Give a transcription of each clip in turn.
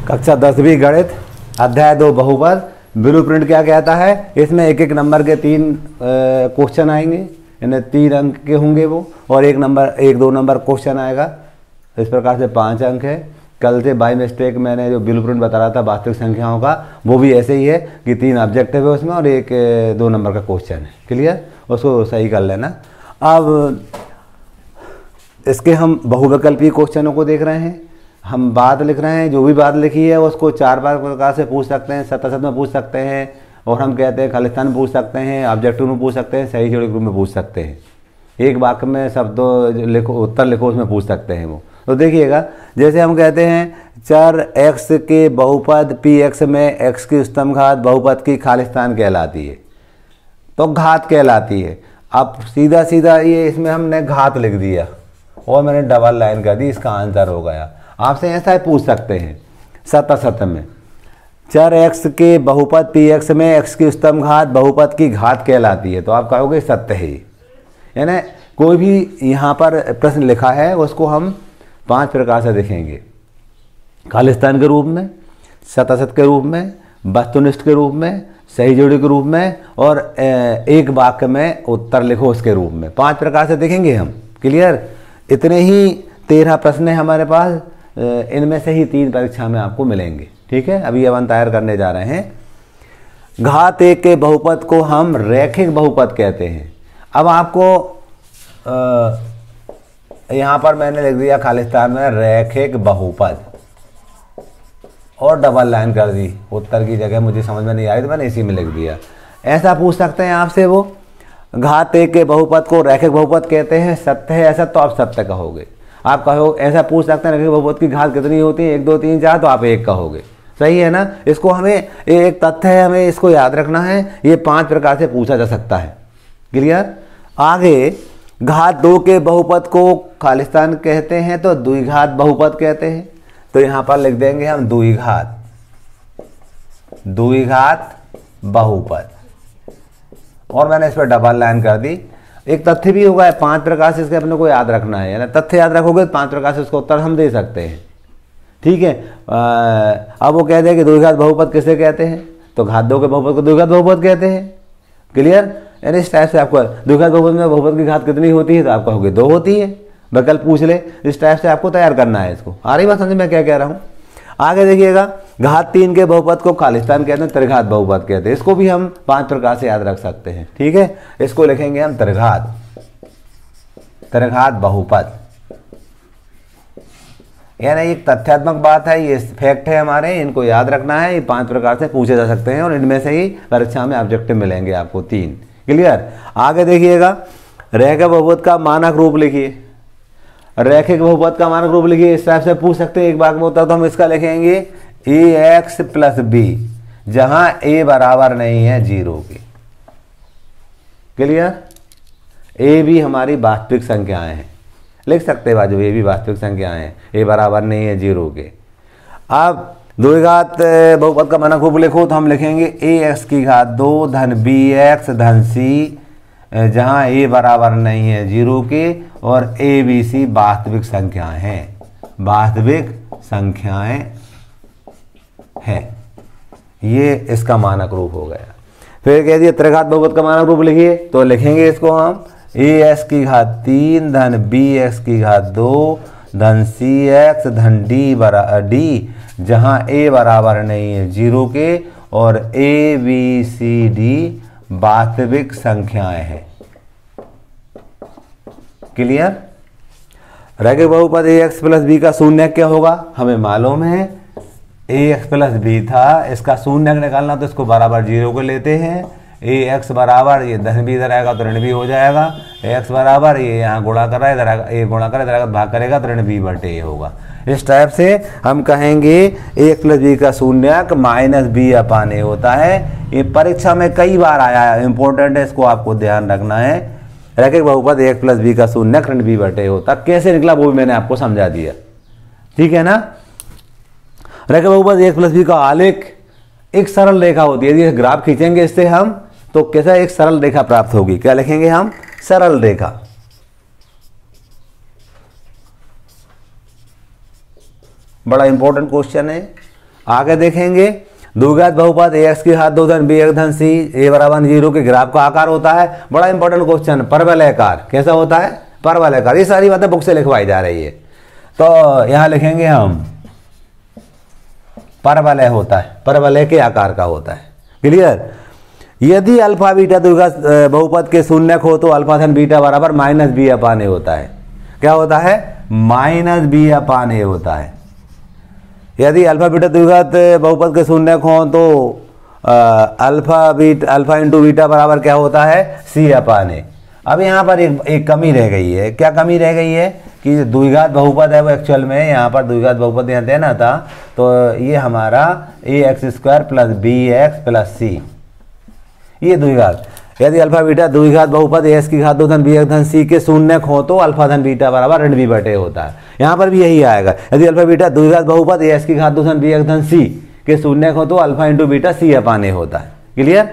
कक्षा 10वीं गणित अध्याय 2 बहुपद ब्लूप्रिंट क्या कहता है। इसमें एक एक नंबर के 3 क्वेश्चन आएंगे, यानी 3 अंक के होंगे वो, और 1-2 नंबर क्वेश्चन आएगा। इस प्रकार से 5 अंक है। कल से बाय मिस्टेक मैंने जो ब्लूप्रिंट बता रहा था वास्तविक संख्याओं का, वो भी ऐसे ही है कि 3 ऑब्जेक्टिव है उसमें और 1-2 नंबर का क्वेश्चन है। क्लियर, उसको सही कर लेना। अब इसके हम बहुविकल्पीय क्वेश्चनों को देख रहे हैं। हम बात लिख रहे हैं, जो भी बात लिखी है उसको 4 प्रकार से पूछ सकते हैं। सत्य में पूछ सकते हैं, और हम कहते हैं खालिस्तान में पूछ सकते हैं, ऑब्जेक्टिव में पूछ सकते हैं, सही जोड़ी ग्रुप में पूछ सकते हैं। एक वाक्य में शब्दों लिखो, उत्तर लिखो, उसमें पूछ सकते हैं वो। तो देखिएगा, जैसे हम कहते हैं चर x के बहुपद px में x की उच्चतम घात बहुपद की खालिस्तान कहलाती है, तो घात कहलाती है। अब सीधा सीधा ये इसमें हमने घात लिख दिया और मैंने डबल लाइन कर दी, इसका आंसर हो गया। आपसे ऐसा ही पूछ सकते हैं सत्य में चर x के बहुपद px में x की उच्चतम घात बहुपद की घात कहलाती है, तो आप कहोगे सत्य है। यानी कोई भी यहाँ पर प्रश्न लिखा है उसको हम 5 प्रकार से देखेंगे, खालिस्तान के रूप में, सत्य के रूप में, वस्तुनिष्ठ के रूप में, सही जोड़ी के रूप में, और एक वाक्य में उत्तर लिखो उसके रूप में। 5 प्रकार से देखेंगे हम। क्लियर, इतने ही 13 प्रश्न हैं हमारे पास, इनमें से ही 3 परीक्षा में आपको मिलेंगे। ठीक है, अभी अपन तैयार करने जा रहे हैं। घात 1 के बहुपद को हम रैखिक बहुपद कहते हैं। अब आपको यहाँ पर मैंने लिख दिया खालिस्तान में रैखिक बहुपद और डबल लाइन कर दी, उत्तर की जगह मुझे समझ में नहीं आई तो मैंने इसी में लिख दिया। ऐसा पूछ सकते हैं आपसे वो, घात 1 के बहुपद को रैखिक बहुपद कहते हैं, सत्य है ऐसा, तो आप सत्य कहोगे। आप कहो, ऐसा पूछ सकते हैं रैखिक बहुपद की घात कितनी होती है, 1 2 3 4, तो आप 1 कहोगे। सही है ना। इसको हमें एक तथ्य है, हमें इसको याद रखना है। ये 5 प्रकार से पूछा जा सकता है। क्लियर। आगे घात 2 के बहुपद को खालिस्तान कहते हैं, तो द्विघात बहुपद कहते हैं। तो यहाँ पर लिख देंगे हम द्विघात बहुपद, और मैंने इस पर डबल लाइन कर दी। एक तथ्य भी होगा, 5 प्रकार से इसके अपने को याद रखना है, यानी तथ्य याद रखोगे तो 5 प्रकार से उसका उत्तर हम दे सकते हैं। ठीक है। अब वो कहते हैं कि द्विघात बहुपद किसे कहते हैं, तो घात 2 के बहुपद को द्विघात बहुपद कहते हैं। क्लियर। यानी इस टाइप से आपको द्विघात बहुपद में बहुपद की घात कितनी होती है, तो आप कहोगे 2 होती है, विकल्प पूछ ले। इस टाइप से आपको तैयार करना है इसको। आ रही बात समझ में क्या कह रहा हूँ। आगे देखिएगा, घात 3 के बहुपद को खालिस्तान कहते हैं, त्रिघात बहुपद कहते हैं। इसको भी हम 5 प्रकार से याद रख सकते हैं। ठीक है, इसको लिखेंगे हम त्रिघात बहुपद। यानी एक तथ्यात्मक बात है, ये फैक्ट है हमारे, इनको याद रखना है। ये 5 प्रकार से पूछे जा सकते हैं और इनमें से ही परीक्षा में ऑब्जेक्टिव मिलेंगे आपको 3। क्लियर। आगे देखिएगा, रैखिक बहुपद का मानक रूप लिखिए। रैखिक बहुपद का मानक रूप लिखिए, इस टाइप से पूछ सकते हैं। एक बार में होता तो हम इसका लिखेंगे ax + b, जहां a बराबर नहीं है 0 के। क्लियर। a भी हमारी वास्तविक संख्याएं हैं, लिख सकते हैं बाजू, a भी वास्तविक संख्याएं हैं, a बराबर नहीं है 0 के। अब द्विघात बहुपद का मानक रूप लिखो, तो हम लिखेंगे ax की घात 2 धन bx धन c, जहां a बराबर नहीं है 0 के, और a b c वास्तविक संख्याएं हैं, वास्तविक संख्याएं हैं। ये इसका मानक रूप हो गया। फिर कह दिया त्रिघात बहुपद का मानक रूप लिखिए, तो लिखेंगे इसको हम ax की घात 3 धन bx की घात 2 धन cx धन d, जहां a बराबर नहीं है 0 के, और a b c d वास्तविक संख्याएं हैं। क्लियर। रैखिक बहुपद ax + b का शून्य क्या होगा, हमें मालूम है ax + b था, इसका शून्य निकालना तो इसको बराबर 0 को लेते हैं। ax बराबर, ये धन भी इधर आएगा तो ऋण भी हो जाएगा, x बराबर, ये यहाँ गुणा कर रहा है, इधर आएगा, a गुणा कर इधर आएगा भाग करेगा तो ऋण b/a होगा। इस टाइप से हम कहेंगे ax + b का शून्यक -b/a होता है। ये परीक्षा में कई बार आया है, इंपॉर्टेंट है, इसको आपको ध्यान रखना है। रैखिक बहुपद ax + b का शून्यक ऋण b/a होता, कैसे निकला वो भी मैंने आपको समझा दिया। ठीक है ना। रैखिक बहुपद ax + b का आलेख एक सरल रेखा होती है। यदि ग्राफ खींचेंगे इससे हम, तो कैसा एक सरल रेखा प्राप्त होगी। क्या लिखेंगे हम, सरल रेखा। बड़ा इंपॉर्टेंट क्वेश्चन है। आगे देखेंगे द्विघात बहुपद ax की घात 2 धन b धन c a बराबर 0 के ग्राफ का आकार होता है। बड़ा इंपॉर्टेंट क्वेश्चन, परवलयाकार। कैसा होता है? परवलयाकार। ये सारी बातें बुक से लिखवाई जा रही है। तो यहाँ लिखेंगे हम परवलय होता है, परवलय के आकार का होता है। क्लियर? यदि अल्फा बीटा द्विघात बहुपद के शून्यक हो तो अल्फा धन बीटा बराबर माइनस बी अपान ए होता है। क्या होता है? माइनस बी अपान ए होता है। यदि अल्फा बीटा द्विघात बहुपद के शून्यक हो तो अल्फा इंटू बीटा बराबर क्या होता है? सी अपान ए। अब यहाँ पर एक कमी रह गई है। क्या कमी रह गई है? कि द्विघात बहुपद है वो एक्चुअल में यहाँ पर द्विघात बहुपद यहाँ देना था, तो ये हमारा ax² प्लस bx प्लस सी, ये द्विघात। यदि अल्फा बीटा द्विघात बहुपद ax की घात 2 धन bx धन c के शून्यक हो तो अल्फा धन बीटा बराबर ऋण b बटे होता है। यहाँ पर भी यही आएगा। यदि अल्फा बीटा द्विघात बहुपद ax की घात 2 धन bx धन c के शून्यक हो तो अल्फा इंटू बीटा c अपान ए होता है। क्लियर?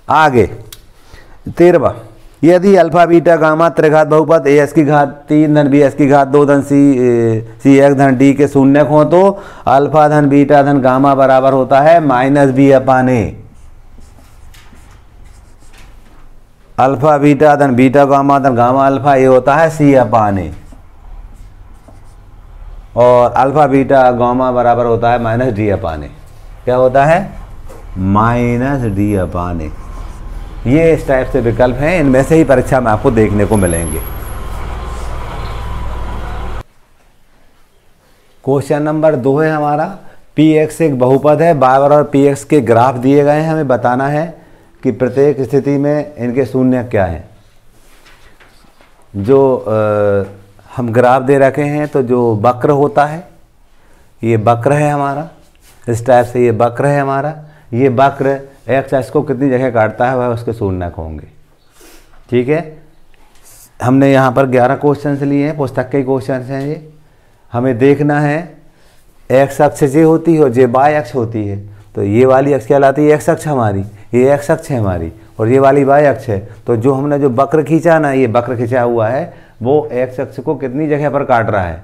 आगे 13वां, यदि अल्फा बीटा गामा त्रिघात बहुपद ax की घात 3 धन bx की घात 2 धन c x धन d के शून्यक हो तो अल्फा धन बीटा धन गामा बराबर होता है माइनस बी अपान ए। अल्फा बीटा धन बीटा गामा धन गामा अल्फा ये होता है सी अपान ए, और अल्फा बीटा गामा बराबर होता है माइनस डी अपान ए। क्या होता है? माइनस डी अपान ए। ये इस टाइप से विकल्प हैं, इनमें से ही परीक्षा में आपको देखने को मिलेंगे। क्वेश्चन नंबर 2 है हमारा, px एक बहुपद है, y और px के ग्राफ दिए गए हैं। हमें बताना है कि प्रत्येक स्थिति में इनके शून्य क्या हैं। जो हम ग्राफ दे रखे हैं, तो जो वक्र होता है, ये वक्र है हमारा, इस टाइप से ये वक्र है हमारा। ये वक्र एक्स को कितनी जगह काटता है वह उसके शून्यक होंगे। ठीक है? हमने यहाँ पर 11 क्वेश्चन लिए हैं, पुस्तक के क्वेश्चन हैं ये। हमें देखना है एक्स अक्ष ये होती है और ये वाई अक्ष होती है। तो ये वाली अक्ष कहलाती है एक्स अक्ष हमारी, ये एक्स अक्ष है हमारी, और ये वाली वाई अक्ष है। तो जो हमने जो वक्र खींचा ना, ये वक्र खींचा हुआ है, वो एक्स अक्ष को कितनी जगह पर काट रहा है,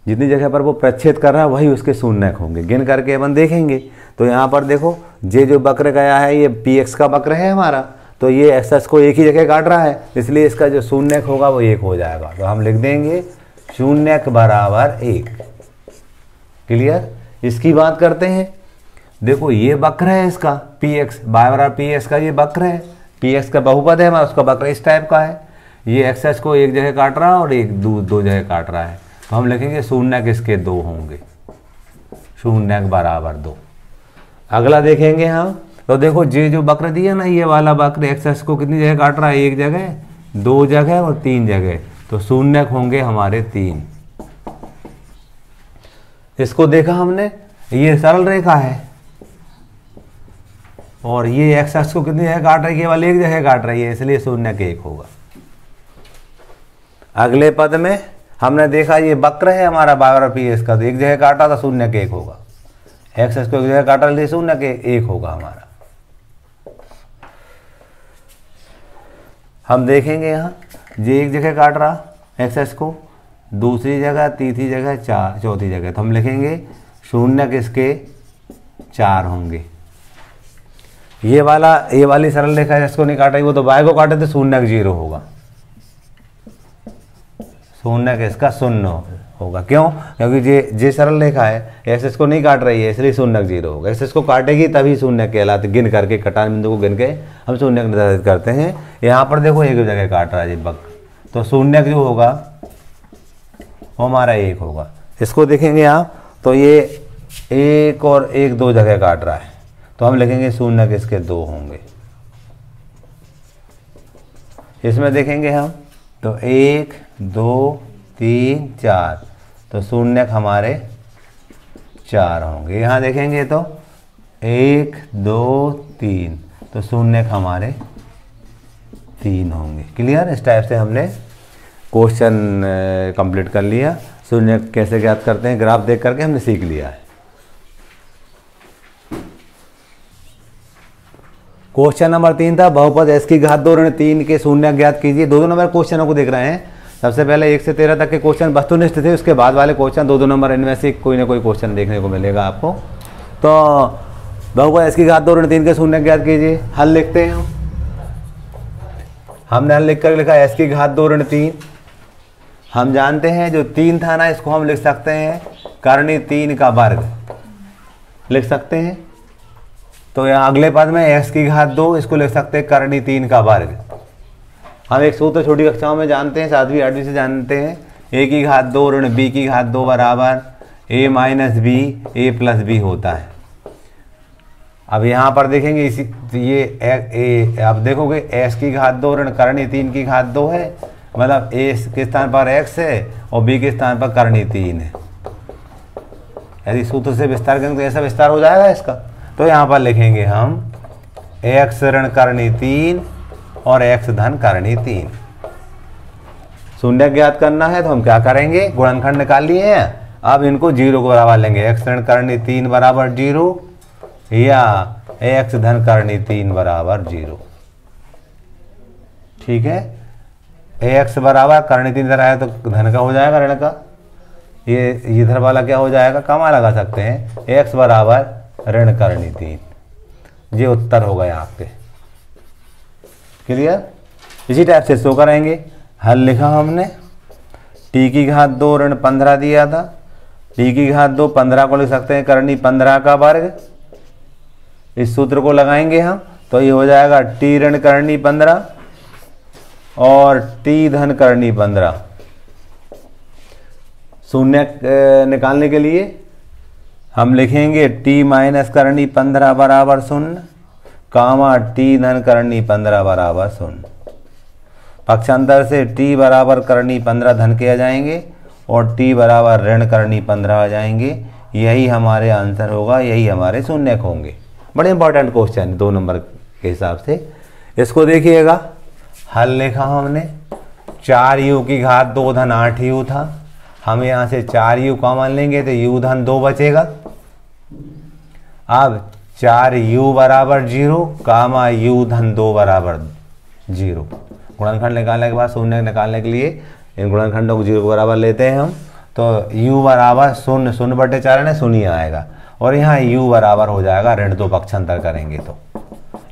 जितनी जगह पर वो प्रच्छेद कर रहा है वही उसके शून्यक होंगे। गिन करके अपन देखेंगे। तो यहाँ पर देखो, ये जो वक्र गया है ये px का वक्र है हमारा, तो ये एक्स को एक ही जगह काट रहा है, इसलिए इसका जो शून्यक होगा वो 1 हो जाएगा। तो हम लिख देंगे शून्यक बराबर 1। क्लियर? इसकी बात करते हैं। देखो ये वक्र है इसका px, y बराबर px का ये वक्र है, px का बहुपद है हमारा, उसका वक्र इस टाइप का है। ये एक्स को एक जगह काट रहा है और एक दो जगह काट रहा है। तो हम लिखेंगे शून्यक इसके 2 होंगे, शून्यक बराबर 2। अगला देखेंगे हम, तो देखो ये जो वक्र दिया ना, ये वाला वक्र एक्स को कितनी जगह काट रहा है? 1 जगह, 2 जगह और 3 जगह। तो शून्यक होंगे हमारे 3। इसको देखा हमने, ये सरल रेखा है और ये एक्स को कितनी जगह काट रही है? केवल 1 जगह काट रही है, इसलिए शून्यक 1 होगा। अगले पद में हमने देखा ये वक्र है हमारा y और px का, तो 1 जगह काटा था, शून्यक 1 होगा। एक्स को 1 जगह काटा, लिए शून्यक 1 होगा हमारा। हम देखेंगे यहाँ ये 1 जगह काट रहा एक्स को, दूसरी जगह, तीसरी जगह, चौथी जगह। तो हम लिखेंगे शून्यक इसके 4 होंगे। ये वाली सरल रेखा इसको नहीं काटा, वो तो y को काटे तो शून्यक 0 होगा, शून्यक इसका 0 होगा। क्यों? क्योंकि ये सरल रेखा है, एक्स को नहीं काट रही है, इसलिए शून्यक 0 होगा। एक्स को काटेगी तभी शून्यक कहलाते। गिन करके, कटान बिंदु को गिन के हम शून्यक निर्धारित करते हैं। यहाँ पर देखो 1 जगह काट रहा है ये वक्र, तो शून्यक जो होगा वो हमारा 1 होगा। इसको देखेंगे आप, तो ये 1 और 1 2 जगह काट रहा है, तो हम लिखेंगे शून्यक इसके 2 होंगे। इसमें देखेंगे हम, तो 1 2 3 4, तो शून्यक हमारे 4 होंगे। यहाँ देखेंगे तो 1 2 3, तो शून्यक हमारे 3 होंगे। क्लियर? इस टाइप से हमने क्वेश्चन कंप्लीट कर लिया। शून्यक कैसे ज्ञात करते हैं, ग्राफ देख करके हमने सीख लिया है। क्वेश्चन नंबर 3 था, बहुपद s की घात 2 ऋण 3 के शून्यक ज्ञात कीजिए। 2 नंबर क्वेश्चनों को देख रहे हैं। सबसे पहले 1 से 13 तक के क्वेश्चन वस्तुनिष्ठ थे, उसके बाद वाले क्वेश्चन 2 नंबर, इनमें से कोई ना कोई क्वेश्चन देखने को मिलेगा आपको। तो बहुपद x की घात 2 ऋण 3 के शून्य ज्ञात कीजिए। हल लिखते हैं हमने हल लिख कर लिखा x की घात 2 ऋण 3। हम जानते हैं जो 3 था ना, इसको हम लिख सकते हैं करनी 3 का वर्ग लिख सकते हैं। तो यहाँ अगले पद में x की घात 2, इसको लिख सकते हैं करनी 3 का वर्ग। हम एक सूत्र छोटी कक्षाओं में जानते हैं, 7वीं 8वीं से जानते हैं, a की घात 2 ऋण b की घात 2 बराबर a minus B A plus B होता है। अब यहाँ पर देखेंगे इसी ये आप देखोगे x की घात 2 ऋण करनी 3 की घात 2 है, मतलब a के स्थान पर x है और b के स्थान पर करनी 3 है। यदि सूत्र से विस्तार करेंगे तो ऐसा विस्तार हो जाएगा इसका। तो यहाँ पर लिखेंगे हम x ऋण करनी 3 और x धन करनी 3। शून्य ज्ञात करना है तो हम क्या करेंगे, गुणनखंड निकाल लिए हैं, अब इनको 0 को बराबर लेंगे। x ऋण करनी 3 बराबर 0 या x धन करनी 3 बराबर 0। ठीक है, x बराबर करनी 3 इधर आया तो धन का हो जाएगा, ऋण का। ये इधर वाला क्या हो जाएगा, कमा लगा सकते हैं, x बराबर ऋण करनी 3। ये उत्तर हो गया आपके। क्लियर। इसी टाइप से शो करेंगे। हल लिखा हमने, t की घात 2 ऋण 15 दिया था, t की घात 2 15 को लिख सकते हैं करनी 15 का वर्ग। इस सूत्र को लगाएंगे हम तो ये हो जाएगा t ऋण करनी 15 और t धन करनी 15। शून्य निकालने के लिए हम लिखेंगे t माइनस करनी 15 बराबर 0 कामा t धन करनी 15 बराबर 0। पक्षांतर से t बराबर करनी 15 धन के आ जाएंगे और t बराबर ऋण करनी 15 आ जाएंगे। यही हमारे आंसर होगा, यही हमारे शून्य होंगे। बड़े इंपॉर्टेंट क्वेश्चन है 2 नंबर के हिसाब से। इसको देखिएगा, हल लिखा हमने 4u की घात 2 धन 8u था। हम यहाँ से 4u कॉमन लेंगे तो u धन 2 बचेगा। अब 4u बराबर 0 कामा u धन 2 बराबर 0। गुणनखंड निकालने के बाद शून्य निकालने के लिए इन गुणनखंडों को 0 के बराबर लेते हैं हम। तो u बराबर 0, 0/4 है, 0 ही आएगा और यहाँ u बराबर हो जाएगा ऋण 2, पक्षांतर करेंगे तो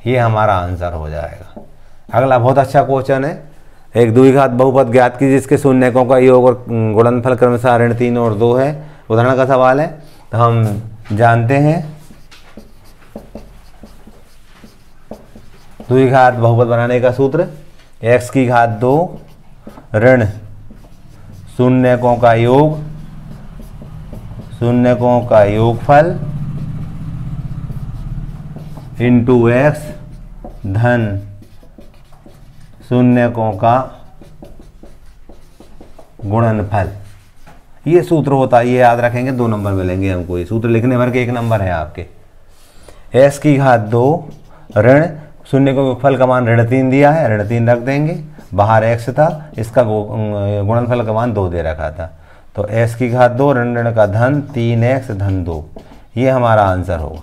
ये हमारा आंसर हो जाएगा। अगला बहुत अच्छा क्वेश्चन है, एक द्विघात बहुपद ज्ञात कीजिए जिसके शून्यकों का योग और गुणनफल क्रमशः ऋण 3 और 2 है। उदाहरण का सवाल है। तो हम जानते हैं द्विघात बहुपद बनाने का सूत्र, x की घात 2 ऋण शून्यकों का योग, शून्यकों का योगफल इंटू x धन शून्यकों का गुणनफल। ये सूत्र होता है, ये याद रखेंगे, 2 नंबर मिलेंगे हमको। ये सूत्र लिखने भर के 1 नंबर है आपके। x की घात 2 ऋण शून्य को योगफल का मान ऋण 3 दिया है, ऋण 3 रख देंगे, बाहर x था, इसका गुणनफल का मान 2 दे रखा था। तो x की घात 2 ऋण ऋण का धन 3x धन 2, ये हमारा आंसर होगा।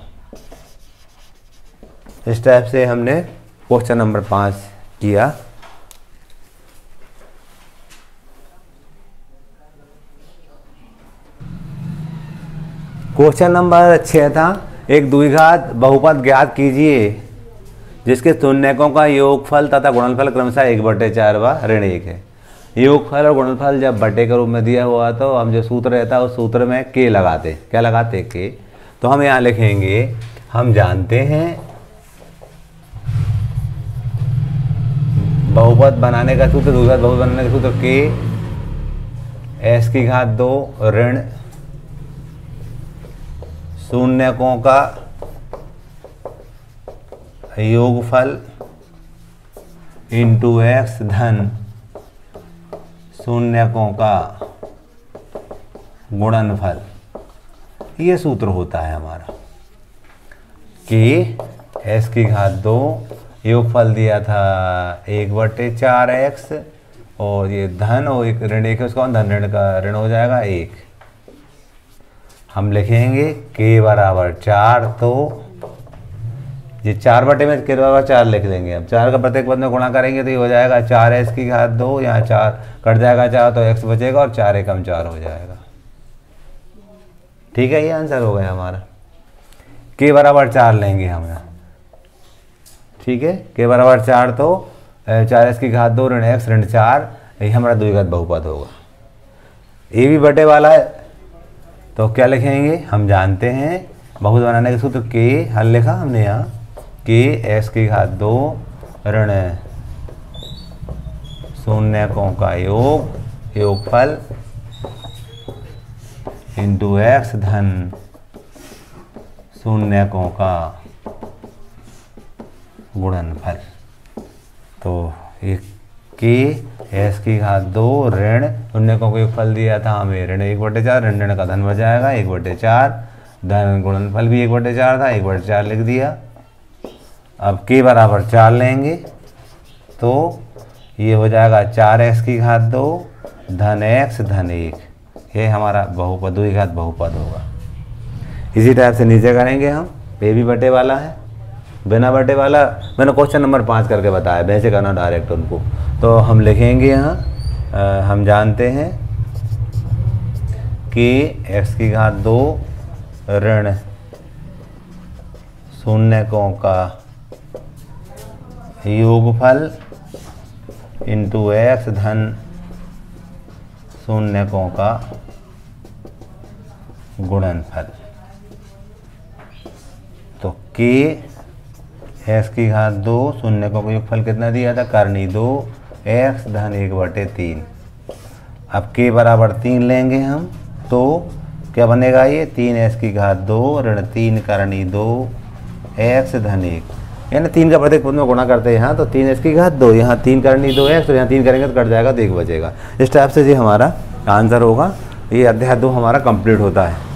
इस टाइप से हमने क्वेश्चन नंबर 5 किया। क्वेश्चन नंबर 6 था, एक द्विघात बहुपद ज्ञात कीजिए जिसके शून्यकों का योगफल तथा गुणनफल क्रमशः 1/4 व ऋण 1 है। योगफल और गुणनफल जब बटे के रूप में दिया हुआ तो हम जो सूत्र रहता है उस सूत्र में के लगाते, क्या लगाते, के। तो हम यहाँ लिखेंगे, हम जानते हैं बहुपद बनाने का सूत्र, द्विघात बहुपद बनाने का सूत्र के s की घात 2 ऋण शून्यकों का योगफल इंटू x धन शून्यकों का गुणनफल, ये सूत्र होता है हमारा। कि s की घात 2 योगफल दिया था 1/4x और ये धन और एक ऋण 1 है, उसका धन ऋण का ऋण हो जाएगा 1। हम लिखेंगे k बराबर 4, तो ये 4 बटे में के बराबर 4 लिख देंगे। अब 4 का प्रत्येक पद में गुणा करेंगे तो ये हो जाएगा 4s की घात 2, यहाँ 4 कट जाएगा 4 तो x बचेगा और 4 एकम 4 हो जाएगा। ठीक है, ये आंसर हो गया हमारा। के बराबर 4 लेंगे हम यहाँ, ठीक है। के बराबर 4 तो 4x की घात 2 ऋण x ऋण 4, यही हमारा द्विघात बहुपद होगा। ए भी बटे वाला है तो क्या लिखेंगे, हम जानते हैं बहुपद बनाने के सूत्र के, हल लिखा हमने यहाँ के x की घात 2 ऋण 0 का योगफल इंटू x धन 0 का गुणनफल। तो ये के एस की घात 2 ऋण 0 को योगफल दिया था हमें ऋण 1/4, ऋण ऋण का धन बच जाएगा 1/4, धन गुणनफल भी 1/4 था, 1/4 लिख दिया। अब के बराबर 4 लेंगे तो ये हो जाएगा 4x की घात 2 धन x धन 1, ये हमारा बहुपद द्विघात बहुपद होगा। इसी टाइप से नीचे करेंगे हम, ये भी बटे वाला है, बिना बटे वाला मैंने क्वेश्चन नंबर 5 करके बताया, वैसे करना डायरेक्ट उनको। तो हम लिखेंगे यहाँ, हम जानते हैं कि x की घात 2 ऋण 0 का योगफल इंटू x धन 0 का गुणनफल। तो के x की घात 2 0 का योगफल कितना दिया था, करनी 2 x धन 1/3। अब के बराबर 3 लेंगे हम तो क्या बनेगा, ये 3x की घात 2 ऋण 3 करनी 2 x धन 1, यानी 3 का प्रत्येक पद में गुणा करते हैं यहाँ, तो 3x की घात 2, यहाँ 3 करनी 2x, तो यहाँ 3 करेंगे तो कट जाएगा तो 1 बचेगा। इस टाइप से ये हमारा आंसर होगा। ये अध्याय 2 हमारा कंप्लीट होता है।